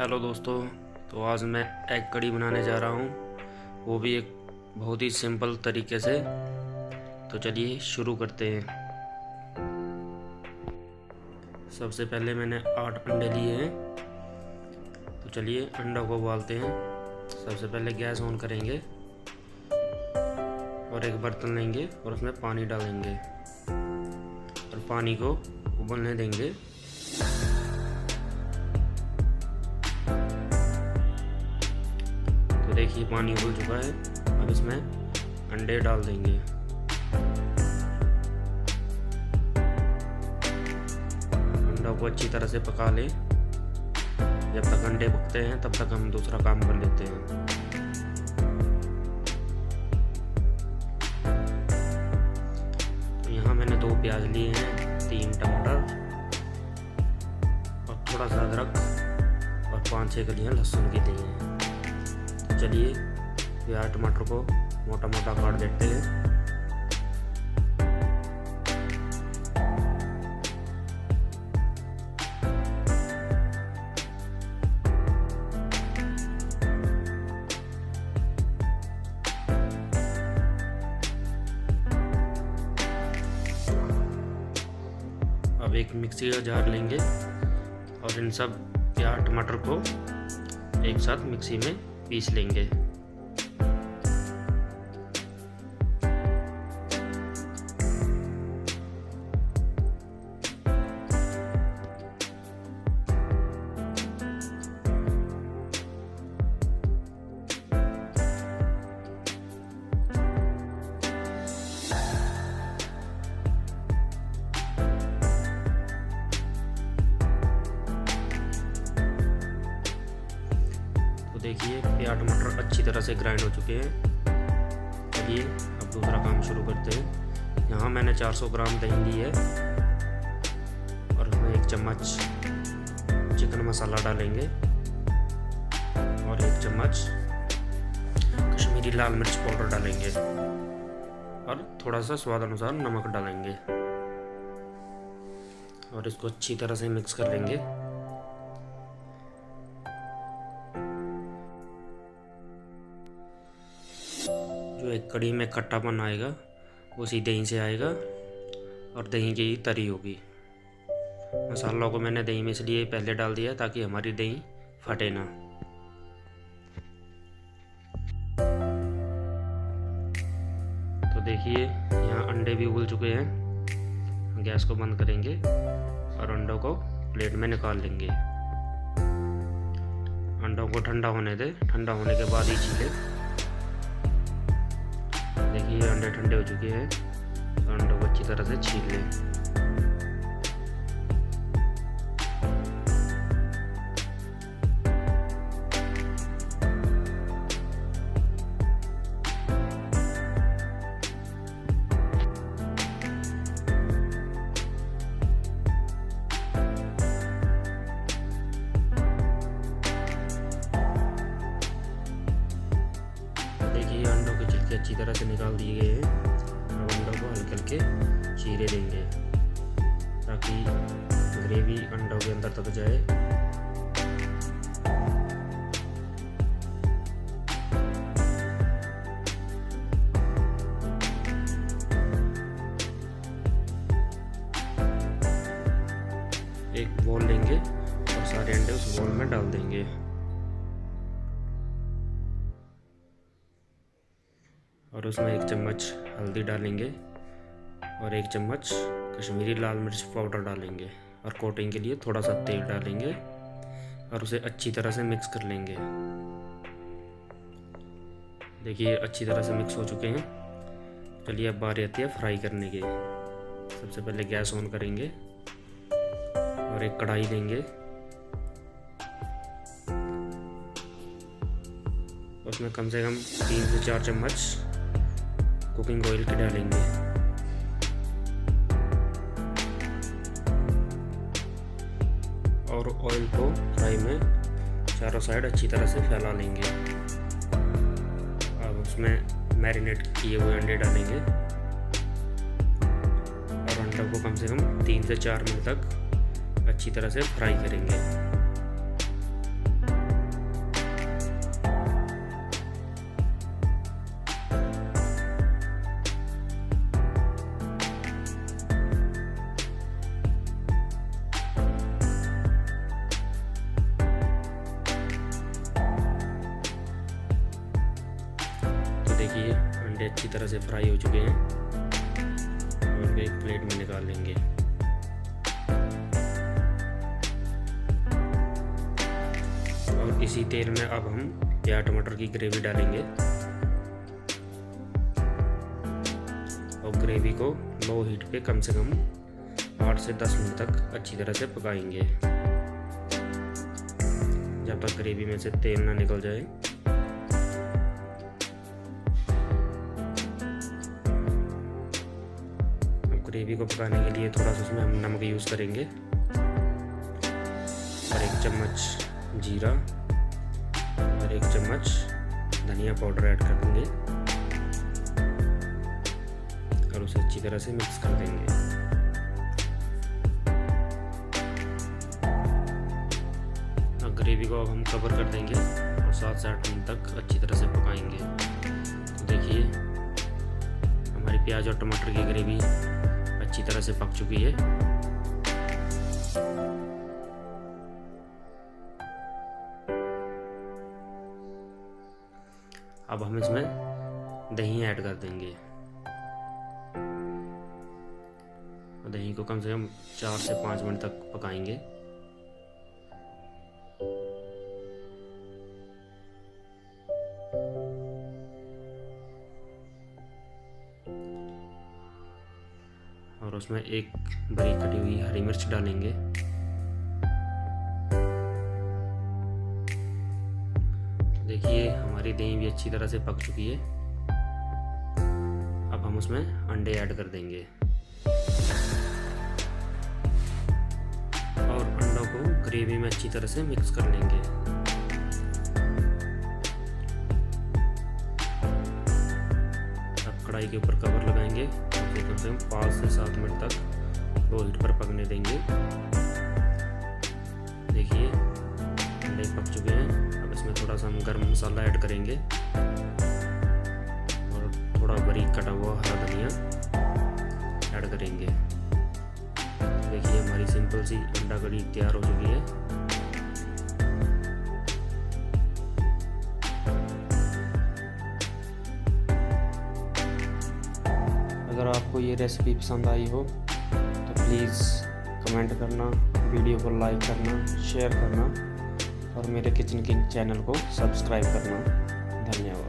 Hello दोस्तों। तो आज मैं एग कड़ी बनाने जा रहा हूँ, वो भी एक बहुत ही सिंपल तरीके से। तो चलिए शुरू करते हैं। सबसे पहले मैंने 8 अंडे लिए हैं। तो चलिए अंडों को उबालते हैं। सबसे पहले गैस ऑन करेंगे और एक बर्तन लेंगे और उसमें पानी डालेंगे और पानी को उबलने देंगे। तो देखिए पानी उबल चुका है। अब इसमें अंडे डाल देंगे। अंडों को अच्छी तरह से पका लें। जब तक अंडे पकते हैं तब तक हम दूसरा काम कर लेते हैं। तो यहाँ मैंने 2 प्याज लिए हैं, 3 टमाटर और थोड़ा सा अदरक और 5-6 कलियाँ लहसुन की लिए हैं। चलिए प्याज टमाटर को मोटा मोटा काट देते हैं। अब एक मिक्सी का जार लेंगे और इन सब प्याज टमाटर को एक साथ मिक्सी में पीस लेंगे। देखिए प्याज टमाटर अच्छी तरह से ग्राइंड हो चुके हैं। चलिए अब दूसरा काम शुरू करते हैं। यहाँ मैंने 400 ग्राम दही ली है और उसमें 1 चम्मच चिकन मसाला डालेंगे और 1 चम्मच कश्मीरी लाल मिर्च पाउडर डालेंगे और थोड़ा सा स्वाद अनुसार नमक डालेंगे और इसको अच्छी तरह से मिक्स कर लेंगे। जो एक कड़ी में खट्टापन आएगा उसी दही से आएगा और दही की तरी होगी। मसालों को मैंने दही में इसलिए पहले डाल दिया ताकि हमारी दही फटे ना। तो देखिए यहाँ अंडे भी उबल चुके हैं। गैस को बंद करेंगे और अंडों को प्लेट में निकाल लेंगे। अंडों को ठंडा होने दे, ठंडा होने के बाद ही छीलें। देखिए अंडे ठंडे हो चुके हैं तो अंडों को अच्छी तरह से छील लें। देखिए अंडों के छिलके अच्छी तरह से निकाल दिए गए हैं। अब अंडों को हल्के हल्के चीरे देंगे ताकि ग्रेवी अंडों के अंदर तक जाए। एक बॉल लेंगे और सारे अंडे उस बॉल में डाल देंगे और उसमें 1 चम्मच हल्दी डालेंगे और 1 चम्मच कश्मीरी लाल मिर्च पाउडर डालेंगे और कोटिंग के लिए थोड़ा सा तेल डालेंगे और उसे अच्छी तरह से मिक्स कर लेंगे। देखिए अच्छी तरह से मिक्स हो चुके हैं। चलिए अब बारी आती है फ्राई करने की। सबसे पहले गैस ऑन करेंगे और एक कढ़ाई लेंगे। उसमें कम से कम 3 से 4 चम्मच कुकिंग ऑयल के डालेंगे और ऑयल को फ्राई में चारों साइड अच्छी तरह से फैला लेंगे। अब उसमें मैरिनेट किए हुए अंडे डालेंगे और अंडों को कम से कम 3 से 4 मिनट तक अच्छी तरह से फ्राई करेंगे। देखिए अंडे अच्छी तरह से फ्राई हो चुके हैं। इनको एक प्लेट में निकाल लेंगे। और इसी तेल में अब हम प्याज टमाटर की ग्रेवी डालेंगे और ग्रेवी को लो हीट पे कम से कम 8 से 10 मिनट तक अच्छी तरह से पकाएंगे, जब तक ग्रेवी में से तेल ना निकल जाए। अब ग्रेवी को पकाने के लिए थोड़ा सा उसमें हम नमक यूज़ करेंगे और 1 चम्मच जीरा और 1 चम्मच धनिया पाउडर ऐड कर देंगे और उसे अच्छी तरह से मिक्स कर देंगे। ग्रेवी को अब हम कवर कर देंगे और 7 से 8 मिनट तक अच्छी तरह से पकाएंगे। तो देखिए हमारी प्याज और टमाटर की ग्रेवी अच्छी तरह से पक चुकी है। अब हम इसमें दही ऐड कर देंगे और दही को कम से कम 4 से 5 मिनट तक पकाएंगे। और उसमें एक बारीक कटी हुई हरी मिर्च डालेंगे। देखिए हमारी दही भी अच्छी तरह से पक चुकी है। अब हम उसमें अंडे ऐड कर देंगे और अंडों को ग्रेवी में अच्छी तरह से मिक्स कर लेंगे। अब कढ़ाई के ऊपर कवर लगाएंगे, कम से कम 5 से 7 मिनट तक लो हीट पर पकने देंगे। देखिए अंडे पक चुके हैं। अब इसमें थोड़ा सा हम गरम मसाला ऐड करेंगे और थोड़ा बारीक कटा हुआ हरा धनिया ऐड करेंगे। देखिए हमारी सिंपल सी अंडा कढ़ी तैयार हो चुकी है। अगर आपको ये रेसिपी पसंद आई हो तो प्लीज़ कमेंट करना, वीडियो को लाइक करना, शेयर करना और मेरे किचन किंग चैनल को सब्सक्राइब करना। धन्यवाद।